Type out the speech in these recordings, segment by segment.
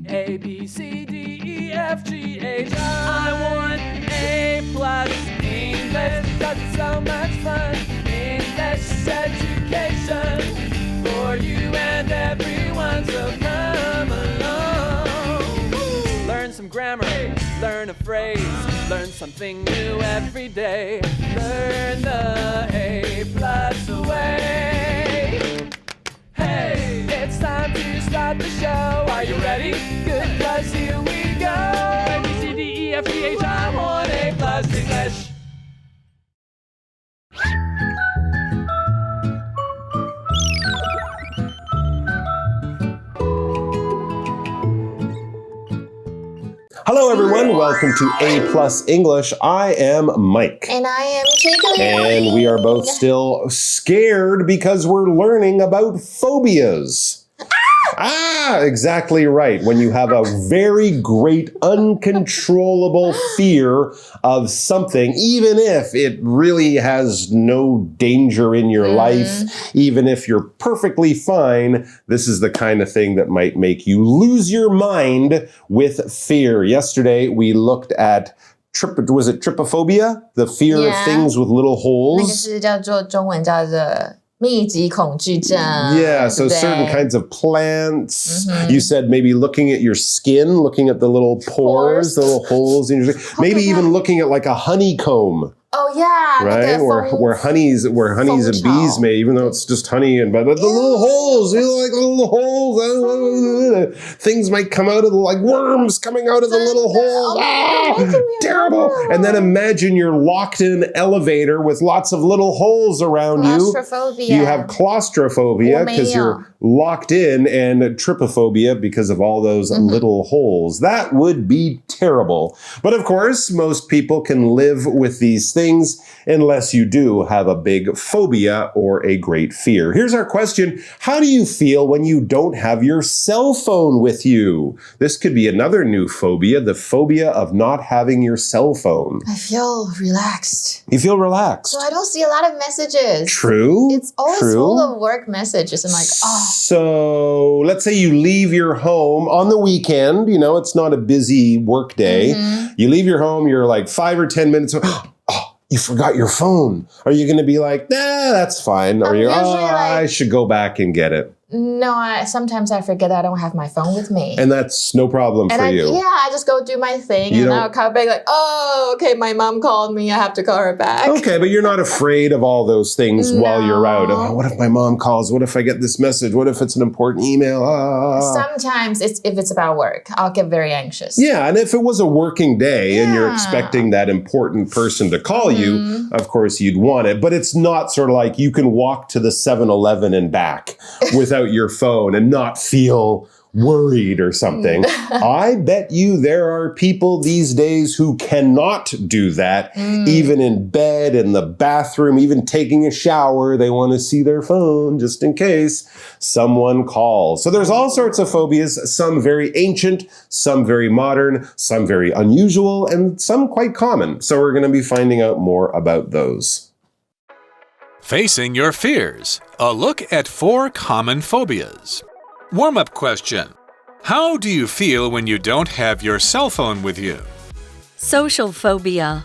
A, B, C, D, E, F, G, H, I want A+ English because it's so much fun. English education for you and everyone, so come along. Learn some grammar, learn a phrase, learn something new every day. Learn the A+ way. Hey, it's time to start the show. Are you ready? Good, 'cause here we go. A, B, C, D, E, F, G, H, I want A+ English. Hello everyone, welcome to A+ English. I am Mike. And I am Jiggly. And we are both still scared because we're learning about phobias. Exactly right. When you have a very great, uncontrollable fear of something, even if it really has no danger in your life, even if you're perfectly fine, this is the kind of thing that might make you lose your mind with fear. Yesterday, we looked at trypophobia? The fear of things with little holes. 那个是叫做中文叫做密集恐惧症 Yeah, so certain kinds of plants. You said maybe looking at your skin, looking at the little pores, the little holes in your skin. Maybe even looking at like a honeycomb. Oh yeah, Right? Where honeys and bees may, even though it's just honey but the little holes, you know, like little holes. Things might come out of like worms coming out of the little holes. Terrible. And then imagine you're locked in an elevator with lots of little holes around you. You have claustrophobia because you're locked in, and trypophobia because of all those little holes. That would be terrible. But of course, most people can live with these things unless you do have a big phobia or a great fear. Here's our question. How do you feel when you don't have your cell phone with you? This could be another new phobia, the phobia of not having your cell phone. I feel relaxed. You feel relaxed. So I don't see a lot of messages. True. It's always full of work messages. I'm like, So let's say you leave your home on the weekend. You know, it's not a busy work day. You leave your home, you're like 5 or 10 minutes. You forgot your phone. Are you going to be like, nah, that's fine? Or you're, I should go back and get it. No, sometimes I forget that I don't have my phone with me. And that's no problem for you. Yeah, I just go do my thing and I'll come back like, okay, my mom called me. I have to call her back. Okay, but you're not afraid of all those things while you're out. Oh, what if my mom calls? What if I get this message? What if it's an important email? Sometimes if it's about work, I'll get very anxious. Yeah, and if it was a working day and you're expecting that important person to call you, of course you'd want it. But it's not sort of like you can walk to the 7-Eleven and back without your phone and not feel worried or something. I bet you there are people these days who cannot do that, even in bed, in the bathroom, even taking a shower. They want to see their phone just in case someone calls. So there's all sorts of phobias, some very ancient, some very modern, some very unusual, and some quite common. So we're going to be finding out more about those. Facing your fears. A look at 4 common phobias. Warm-up question. How do you feel when you don't have your cell phone with you? Social phobia.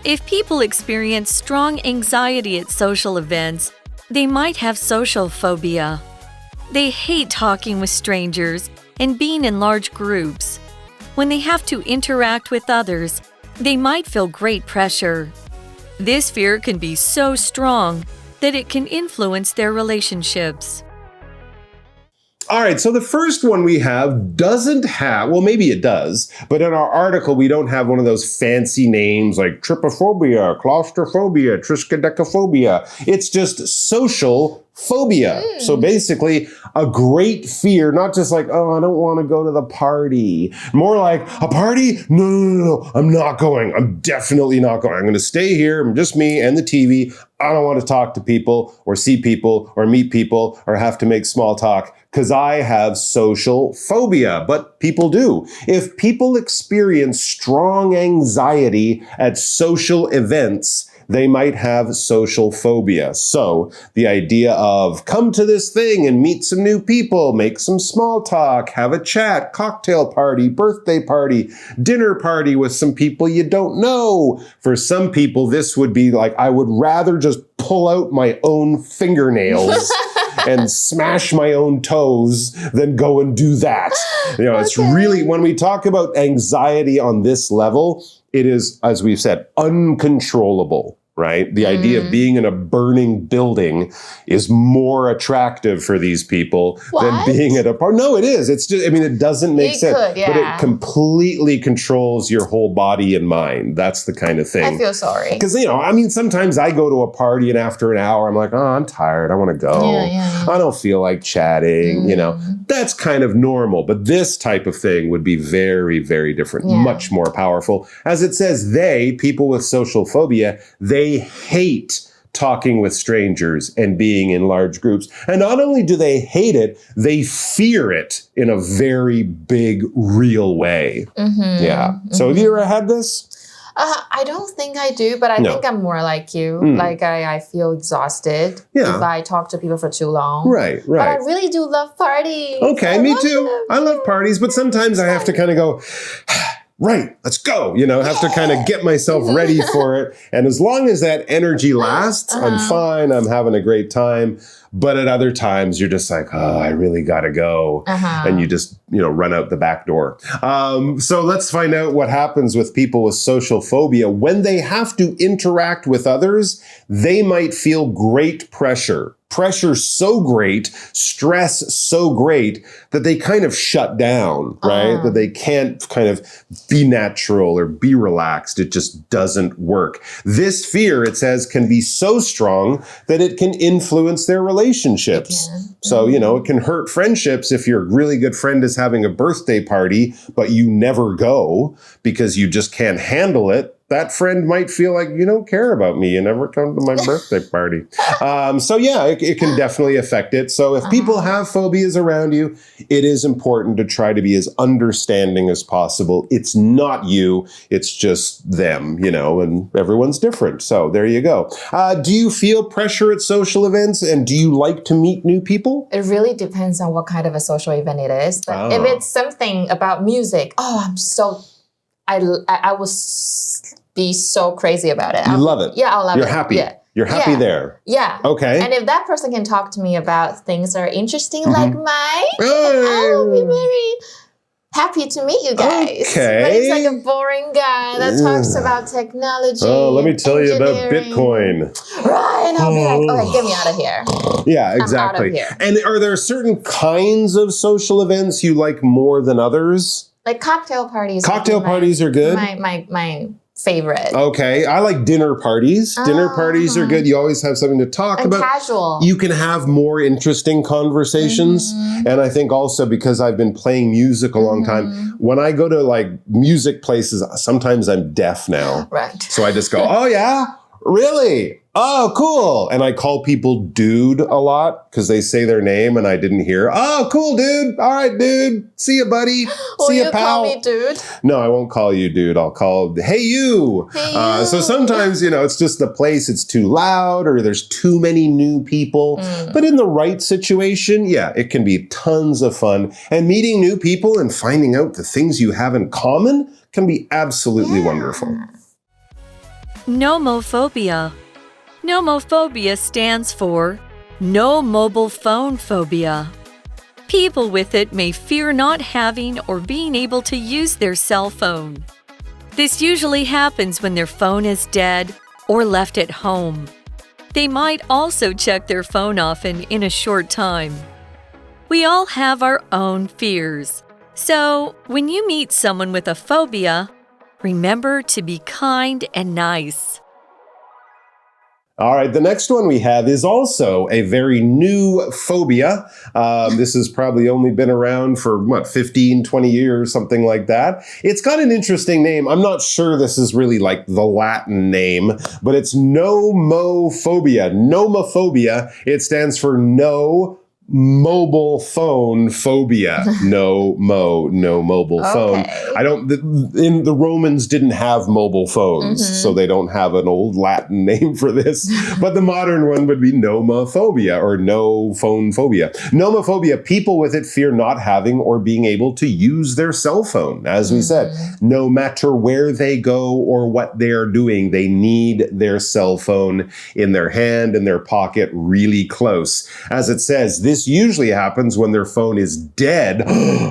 If people experience strong anxiety at social events, they might have social phobia. They hate talking with strangers and being in large groups. When they have to interact with others, they might feel great pressure. This fear can be so strong that it can influence their relationships. All right, so the first one we have doesn't have, well, maybe it does, but in our article, we don't have one of those fancy names like trypophobia, claustrophobia, triskaidekaphobia. It's just social phobia. So basically, a great fear, not just like, oh, I don't want to go to the party. More like, a party? No, I'm not going. I'm definitely not going. I'm going to stay here. I'm just me and the TV. I don't want to talk to people or see people or meet people or have to make small talk because I have social phobia. But people do. If people experience strong anxiety at social events, they might have social phobia. So the idea of come to this thing and meet some new people, make some small talk, have a chat, cocktail party, birthday party, dinner party with some people you don't know. For some people, this would be like, I would rather just pull out my own fingernails and smash my own toes than go and do that. You know, it's really, when we talk about anxiety on this level, it is, as we've said, uncontrollable. Right? The idea of being in a burning building is more attractive for these people than being at a party. No, it is. It's just, I mean, it doesn't make sense. But it completely controls your whole body and mind. That's the kind of thing. I feel sorry. Because, you know, I mean, sometimes I go to a party and after an hour, I'm like, oh, I'm tired. I want to go. I don't feel like chatting. You know, that's kind of normal. But this type of thing would be very, very different, much more powerful. As it says, people with social phobia, they hate talking with strangers and being in large groups. And not only do they hate it, they fear it in a very big, real way. Yeah. So have you ever had this? I don't think I do, but I think I'm more like you. Like I feel exhausted if I talk to people for too long. Right. But I really do love parties. Okay, me too. I love parties, but sometimes I have to kind of go, right, let's go. You know, have to kind of get myself ready for it. And as long as that energy lasts, I'm fine. I'm having a great time. But at other times, you're just like, oh, I really got to go. And you just, you know, run out the back door. So let's find out what happens with people with social phobia. When they have to interact with others, they might feel great pressure. Pressure so great, stress so great that they kind of shut down, right? That they can't kind of be natural or be relaxed. It just doesn't work. This fear, it says, can be so strong that it can influence their relationships. So, you know, it can hurt friendships if your really good friend is having a birthday party, but you never go because you just can't handle it. That friend might feel like you don't care about me. You never come to my birthday party. So yeah, it can definitely affect it. So if people have phobias around you, it is important to try to be as understanding as possible. It's not you, it's just them, you know, and everyone's different. So there you go. Do you feel pressure at social events and do you like to meet new people? It really depends on what kind of a social event it is. But if it's something about music, I will be so crazy about it. You love it. Yeah, I'll love it. You're happy. Yeah. You're happy there. Yeah. Okay. And if that person can talk to me about things that are interesting like mine, I will be very happy to meet you guys. Okay. But it's like a boring guy that talks about technology. Oh, let me tell you about engineering. Bitcoin. Right. And I'll be like, okay, get me out of here. Yeah, exactly. I'm out of here. And are there certain kinds of social events you like more than others? Like cocktail parties. Cocktail parties are good. My favorite. Okay. I like dinner parties. Dinner parties are good. You always have something to talk about. Casual. You can have more interesting conversations. And I think also because I've been playing music a long time, when I go to like music places, sometimes I'm deaf now. Right. So I just go, oh yeah? Really? Oh, cool. And I call people dude a lot because they say their name and I didn't hear. Oh, cool, dude. All right, dude. See ya, buddy. See ya, pal. Will you call me dude? No, I won't call you dude. I'll call, hey, you. Hey, you. So sometimes, you know, it's just the place, it's too loud or there's too many new people. But in the right situation, yeah, it can be tons of fun. And meeting new people and finding out the things you have in common can be absolutely wonderful. Nomophobia. Nomophobia stands for no mobile phone phobia. People with it may fear not having or being able to use their cell phone. This usually happens when their phone is dead or left at home. They might also check their phone often in a short time. We all have our own fears. So, when you meet someone with a phobia, remember to be kind and nice. All right, the next one we have is also a very new phobia. This has probably only been around for, 15, 20 years, something like that. It's got an interesting name. I'm not sure this is really like the Latin name, but it's nomophobia. Nomophobia, it stands for no mobile phone phobia. No mobile phone. The Romans didn't have mobile phones, so they don't have an old Latin name for this. But the modern one would be nomophobia or no phone phobia. Nomophobia, people with it fear not having or being able to use their cell phone. As we said, no matter where they go or what they are doing, they need their cell phone in their hand, in their pocket, really close. As it says, this usually happens when their phone is dead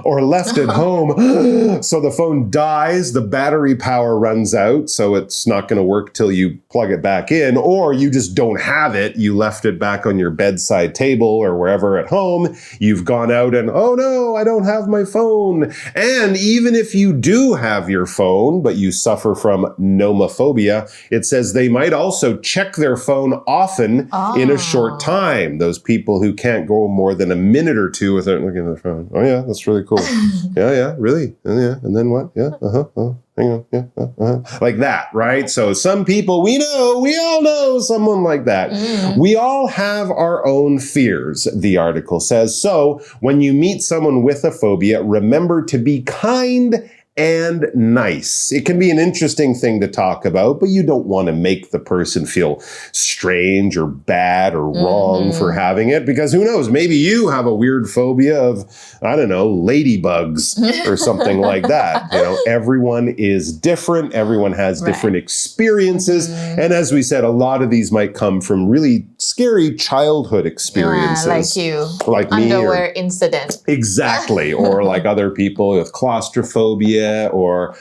or left at home. So the phone dies, the battery power runs out, so it's not going to work till you plug it back in, or you just don't have it. You left it back on your bedside table or wherever at home. You've gone out and, oh no, I don't have my phone. And even if you do have your phone, but you suffer from nomophobia, it says they might also check their phone often in a short time. Those people who can't go more than a minute or two without looking at their phone. Oh yeah, that's really cool. yeah, really. Yeah, and then what? Yeah, hang on. Yeah, like that, right? So some people we all know someone like that. We all have our own fears, the article says. So when you meet someone with a phobia, remember to be kind and nice. It can be an interesting thing to talk about, but you don't want to make the person feel strange or bad or wrong for having it, because who knows, maybe you have a weird phobia of, I don't know, ladybugs or something like that. You know, everyone is different. Everyone has different experiences. And as we said, a lot of these might come from really scary childhood experiences. Like you. Like me. Underwear incident. Exactly. Or like other people with claustrophobia. Or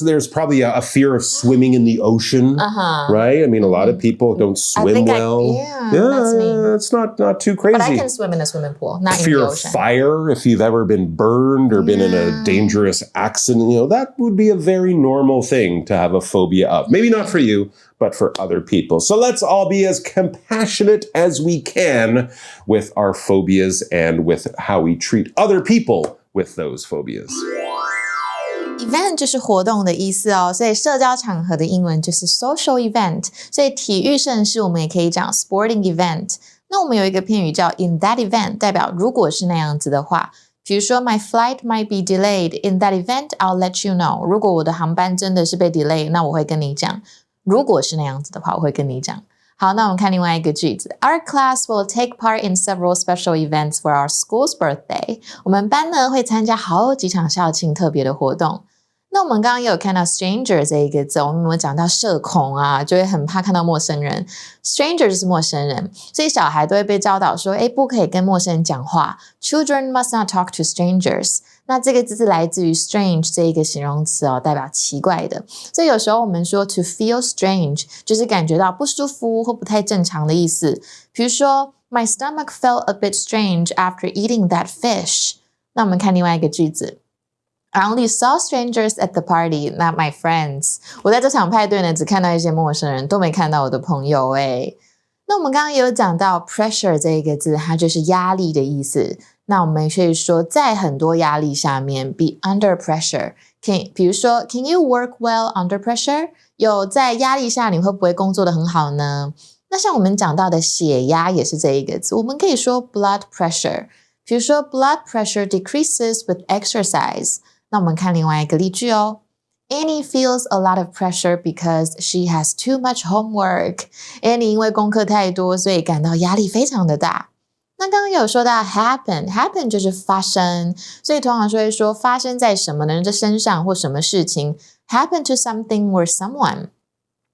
there's probably a fear of swimming in the ocean, right? I mean, a lot of people don't swim well. That's me. It's not too crazy. But I can swim in a swimming pool, not fear in the of ocean. fire, if you've ever been burned or been in a dangerous accident, that would be a very normal thing to have a phobia of. Maybe not for you, but for other people. So let's all be as compassionate as we can with our phobias and with how we treat other people with those phobias. Event 就是活动的意思哦，所以社交场合的英文就是 social event， 所以体育盛事我们也可以讲 sporting event。那我们有一个片语叫 in that event， 代表如果是那样子的话，比如说 my flight might be delayed. In that event, I'll let you know. 如果我的航班真的是被 delay， 那我会跟你讲。如果是那样子的话，我会跟你讲。好，那我们看另外一个句子。Our class will take part in several special events for our school's birthday. 我们班呢会参加好几场校庆特别的活动。那我们刚刚也有看到 stranger 这一个字，我们有讲到社恐啊，就会很怕看到陌生人。stranger 就是陌生人，所以小孩都会被教导说，不可以跟陌生人讲话。Children must not talk to strangers. 那这个字是来自于 strange 这一个形容词哦，代表奇怪的。所以有时候我们说 to feel strange 就是感觉到不舒服或不太正常的意思。比如说 My stomach felt a bit strange after eating that fish. 那我们看另外一个句子。I only saw strangers at the party, not my friends. 我在这场派对呢，只看到一些陌生人，都没看到我的朋友诶。那我们刚刚也有讲到 pressure 这一个字，它就是压力的意思。那我们可以说在很多压力下面 be under pressure. 比如说 Can you work well under pressure? 有在压力下你会不会工作得很好呢？那像我们讲到的血压也是这一个字，我们可以说 blood pressure. 比如说 blood pressure decreases with exercise. 那我们看另外一个例句哦。Annie feels a lot of pressure because she has too much homework. Annie 因为功课太多，所以感到压力非常的大。那刚刚有说到 happen 就是发生，所以通常会说发生在什么人的身上或什么事情 happen to something or someone。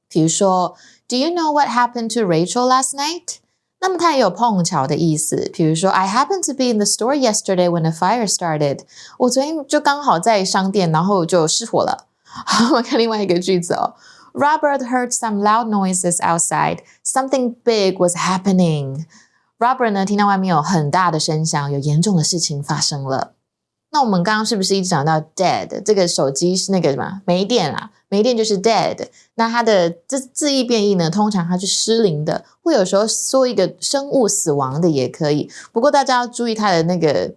比如说 Do you know what happened to Rachel last night? 那么它也有碰巧的意思，比如说 I happened to be in the store yesterday when the fire started. 我昨天就刚好在商店，然后就失火了。好，我们看另外一个句子哦。Robert heard some loud noises outside. Something big was happening. Robert 呢，听到外面有很大的声响，有严重的事情发生了。那我们刚刚是不是一直讲到 dead？ 这个手机是那个什么没电啊？没电就是 dead。那它的字义变义呢，通常它是失灵的，或有时候说一个生物死亡的也可以。不过大家要注意它的那个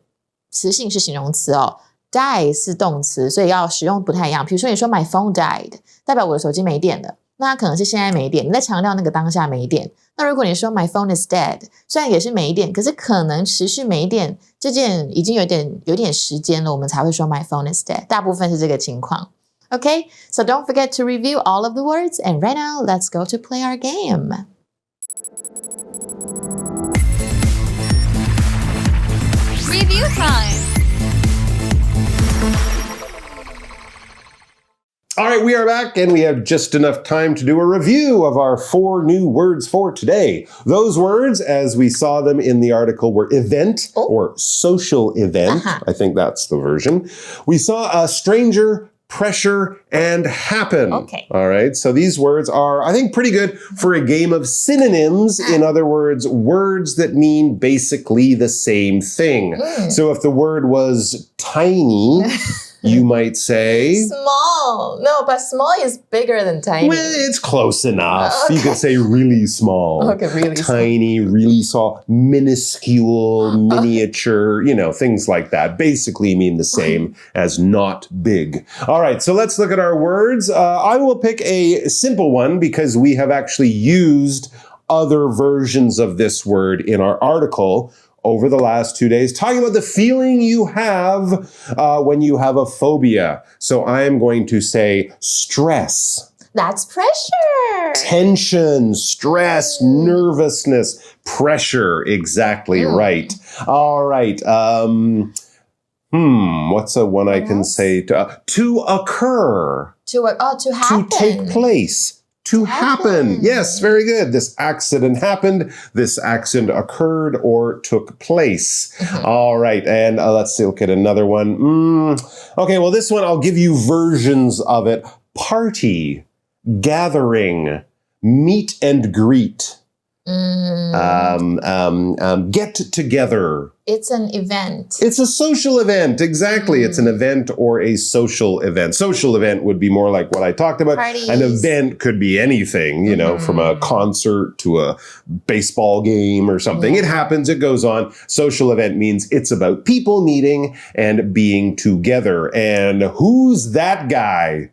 词性是形容词哦。Die 是动词，所以要使用不太一样。比如说你说 My phone died， 代表我的手机没电了。那它可能是现在没电，你在强调那个当下没电。那如果你说 My phone is dead， 虽然也是没电，可是可能持续没电这件已经有点时间了，我们才会说 My phone is dead， 大部分是这个情况。Okay, so don't forget to review all of the words, and right now, let's go to play our game. Review time. All right, we are back and we have just enough time to do a review of our 4 new words for today. Those words, as we saw them in the article, were event or social event. I think that's the version. We saw a stranger, pressure, and happen. Okay. All right, so these words are, I think, pretty good for a game of synonyms. In other words, words that mean basically the same thing. So if the word was tiny, you might say... Small. No, but small is bigger than tiny. Well, it's close enough. Okay. You could say really small. Okay, really tiny, small. really small, minuscule, miniature, things like that. Basically mean the same as not big. All right, so let's look at our words. I will pick a simple one because we have actually used other versions of this word in our article over the last 2 days, talking about the feeling you have when you have a phobia. So I am going to say stress. That's pressure. Tension, stress, nervousness, pressure. Exactly right. All right. What's a one I can say? To occur. To happen. To take place. To happen. Yes, very good. This accident happened. This accident occurred or took place. All right. And let's look at another one. Okay, well, this one, I'll give you versions of it. Party, gathering, meet and greet, get together. It's an event. It's a social event. Exactly. It's an event or a social event. Social event would be more like what I talked about. Parties. An event could be anything, from a concert to a baseball game or something. It happens. It goes on. Social event means it's about people meeting and being together. And who's that guy?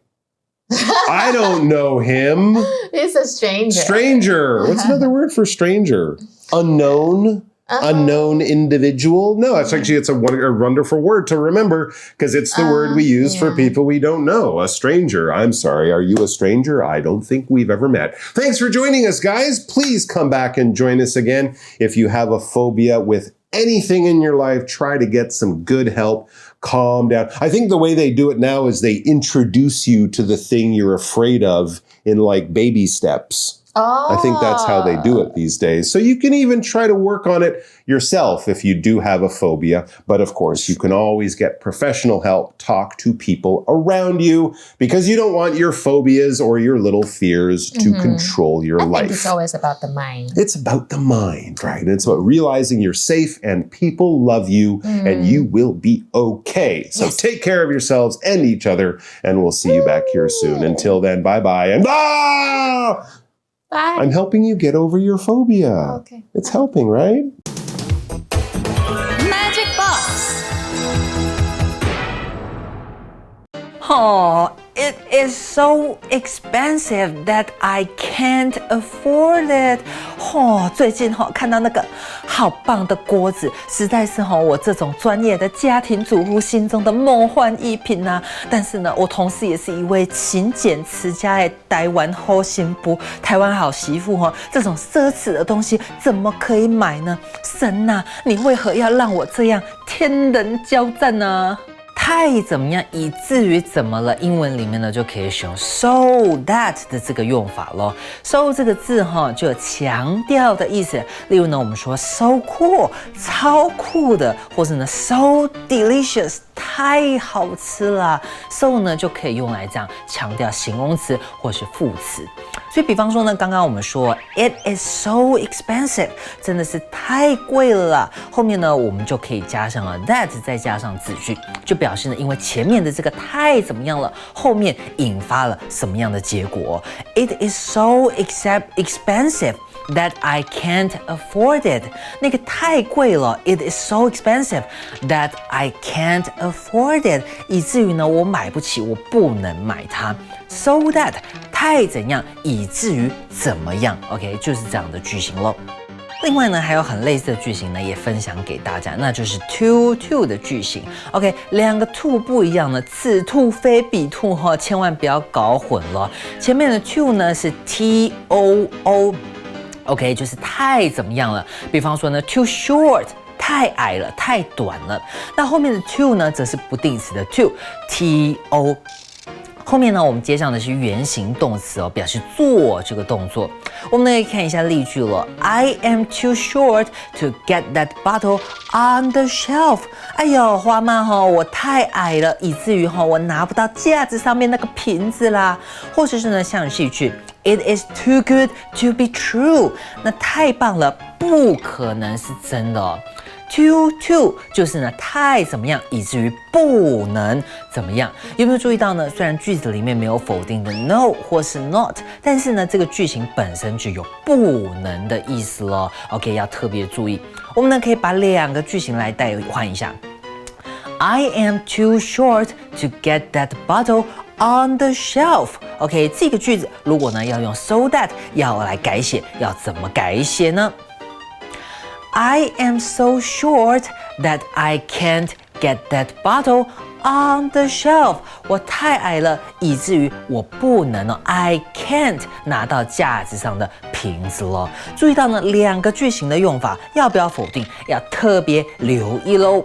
I don't know him. It's a stranger. Stranger. What's another word for stranger? Unknown. Unknown individual. No, it's a wonderful word to remember because it's the word we use for people we don't know. A stranger. I'm sorry. Are you a stranger? I don't think we've ever met. Thanks for joining us, guys. Please come back and join us again. If you have a phobia with anything in your life, try to get some good help. Calm down. I think the way they do it now is they introduce you to the thing you're afraid of in like baby steps. I think that's how they do it these days. So you can even try to work on it yourself if you do have a phobia. But of course, you can always get professional help. Talk to people around you because you don't want your phobias or your little fears to control your life. I think it's always about the mind. It's about the mind, right? And it's about realizing you're safe and people love you and you will be okay. So take care of yourselves and each other and we'll see you back here soon. Until then, bye-bye and bye! Bye. I'm helping you get over your phobia. Okay. It's helping, right? Magic box. Oh, it is so expensive that I can't afford it. 最近看到那个好棒的锅子，实在是我这种专业的家庭主妇心中的梦幻一品啊。但是呢，我同时也是一位勤俭持家的台湾好媳妇，台湾好媳妇这种奢侈的东西怎么可以买呢？神啊，你为何要让我这样天人交战呢？太怎么样，以至于怎么了？英文里面呢就可以使用 so that 的这个用法咯。so 这个字就有强调的意思。例如呢，我们说 so cool 超酷的，或是呢 so delicious 太好吃了。so 呢就可以用来这样强调形容词或是副词。所以比方说呢，刚刚我们说 it is so expensive 真的是太贵了，后面呢我们就可以加上了 that 再加上子句，就表示呢因为前面的这个太怎么样了，后面引发了什么样的结果。 It is so expensive that I can't afford it 那个太贵了， It is so expensive that I can't afford it 以至于呢我买不起，我不能买它。So that 太怎样以至于怎么样 ，OK， 就是这样的句型咯。另外呢，还有很类似的句型呢，也分享给大家，那就是 to 的句型。OK， 两个 to 不一样呢，此 to 非彼 to 哈，千万不要搞混了。前面的 to 呢是 too，OK， 就是太怎么样了。比方说呢 ，too short， 太矮了，太短了。那后面的 to 呢，则是不定词的 to，to。后面呢，我们接上的是原形动词哦，表示做这个动作。我们呢可以看一下例句了。I am too short to get that bottle on the shelf。哎呦，花妈哈，我太矮了，以至于哈我拿不到架子上面那个瓶子啦。或者是呢，像是一句 It is too good to be true。那太棒了，不可能是真的哦。too 就是呢太怎么样，以至于不能怎么样。有没有注意到呢？虽然句子里面没有否定的 no 或是 not， 但是呢这个句型本身就有不能的意思咯。OK， 要特别注意。我们呢可以把两个句型来代换一下。I am too short to get that bottle on the shelf。OK， 这个句子如果呢要用 so that 要来改写，要怎么改写呢？I am so short that I can't get that bottle on the shelf。 我太矮了，以至于我不能I can't 拿到架子上的瓶子咯。注意到呢，两个句型的用法要不要否定，要特别留意咯。